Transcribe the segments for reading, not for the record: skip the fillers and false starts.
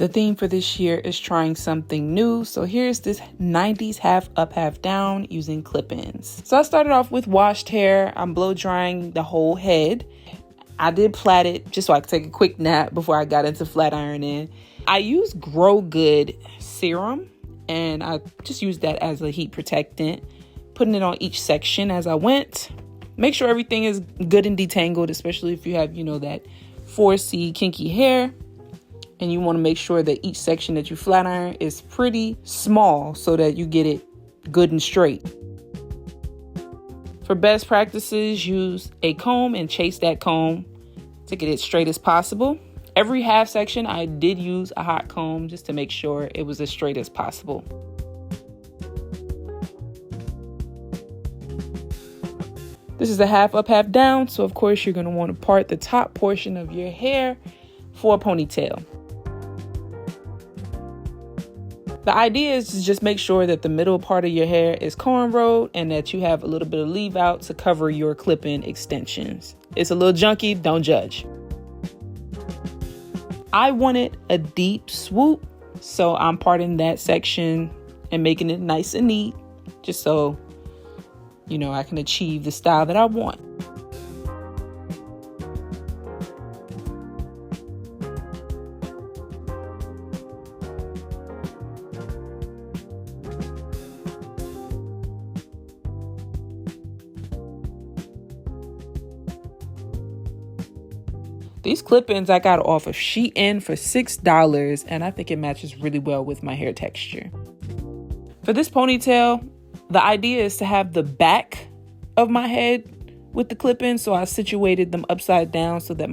The theme for this year is trying something new. So here's this 90s half up, half down using clip-ins. So I started off with washed hair. I'm blow drying the whole head. I did plait it just so I could take a quick nap before I got into flat ironing. I used Grow Good serum and I just used that as a heat protectant, putting it on each section as I went. Make sure everything is good and detangled, especially if you have, that 4C kinky hair. And you want to make sure that each section that you flat iron is pretty small so that you get it good and straight. For best practices, use a comb and chase that comb to get it straight as possible. Every half section, I did use a hot comb just to make sure it was as straight as possible. This is a half up, half down. So of course you're going to want to part the top portion of your hair for a ponytail. The idea is to just make sure that the middle part of your hair is cornrowed and that you have a little bit of leave out to cover your clip-in extensions. It's a little junky, don't judge. I wanted a deep swoop, so I'm parting that section and making it nice and neat, just so, I can achieve the style that I want. These clip-ins I got off of Shein for $6, and I think it matches really well with my hair texture. For this ponytail, the idea is to have the back of my head with the clip-in, so I situated them upside down so that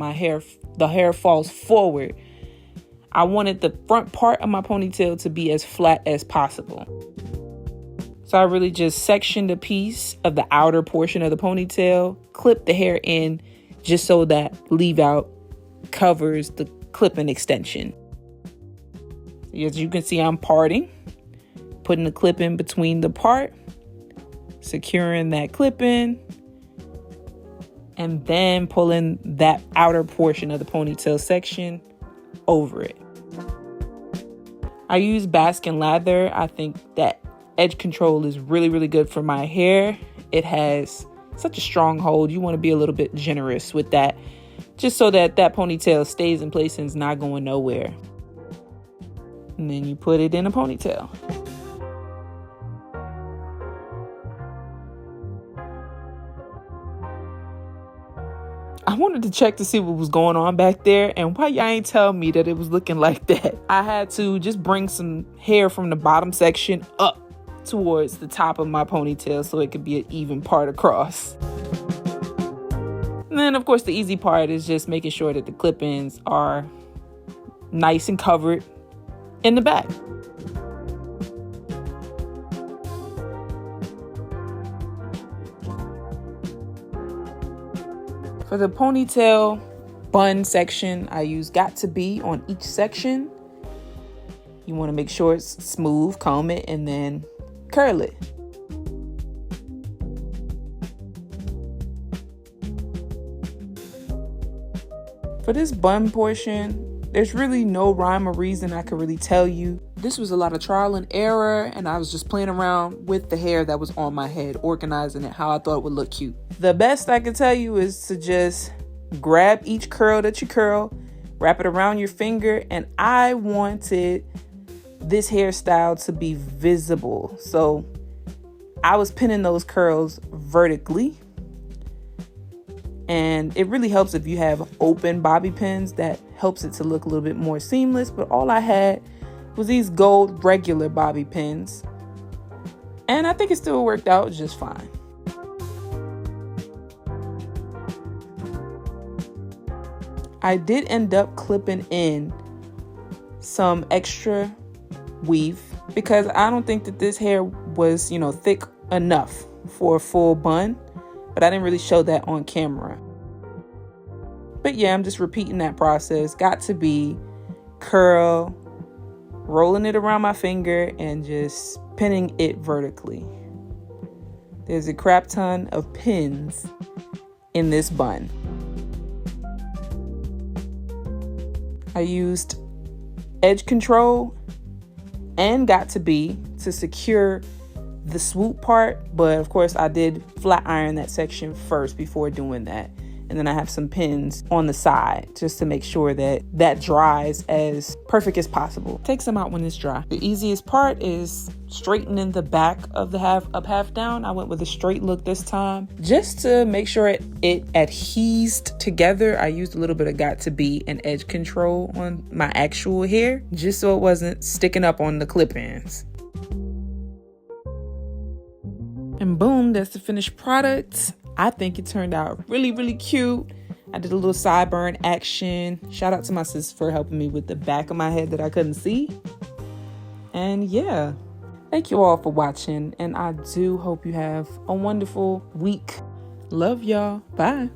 the hair falls forward. I wanted the front part of my ponytail to be as flat as possible. So I really just sectioned a piece of the outer portion of the ponytail, clipped the hair in just so that leave out covers the clip-in extension. As you can see, I'm parting, putting the clip in between the part, securing that clip in, and then pulling that outer portion of the ponytail section over it. I use Baskin lather. I think that edge control is really, really good for my hair. It has such a strong hold. You want to be a little bit generous with that, just so that ponytail stays in place and is not going nowhere. And then you put it in a ponytail. I wanted to check to see what was going on back there, and why y'all ain't tell me that it was looking like that. I had to just bring some hair from the bottom section up towards the top of my ponytail so it could be an even part across. And then, of course, the easy part is just making sure that the clip-ins are nice and covered in the back. For the ponytail bun section, I use Got To Be on each section. You want to make sure it's smooth, comb it, and then curl it. For this bun portion, there's really no rhyme or reason I could really tell you. This was a lot of trial and error, and I was just playing around with the hair that was on my head, organizing it how I thought it would look cute. The best I could tell you is to just grab each curl that you curl, wrap it around your finger, and I wanted this hairstyle to be visible. So I was pinning those curls vertically. And it really helps if you have open bobby pins. That helps it to look a little bit more seamless. But all I had was these gold regular bobby pins. And I think it still worked out just fine. I did end up clipping in some extra weave because I don't think that this hair was, thick enough for a full bun. But I didn't really show that on camera. But yeah, I'm just repeating that process. Got to be curl, rolling it around my finger, and just pinning it vertically. There's a crap ton of pins in this bun. I used edge control and got to secure the swoop part, but of course I did flat iron that section first before doing that. And then I have some pins on the side just to make sure that that dries as perfect as possible. Take some out when it's dry. The easiest part is straightening the back of the half down. I went with a straight look this time just to make sure it adheres together. I used a little bit of got to be and edge control on my actual hair just so it wasn't sticking up on the clip ends. And boom, that's the finished product. I think it turned out really, really cute. I did a little sideburn action. Shout out to my sis for helping me with the back of my head that I couldn't see. And yeah, thank you all for watching. And I do hope you have a wonderful week. Love y'all. Bye.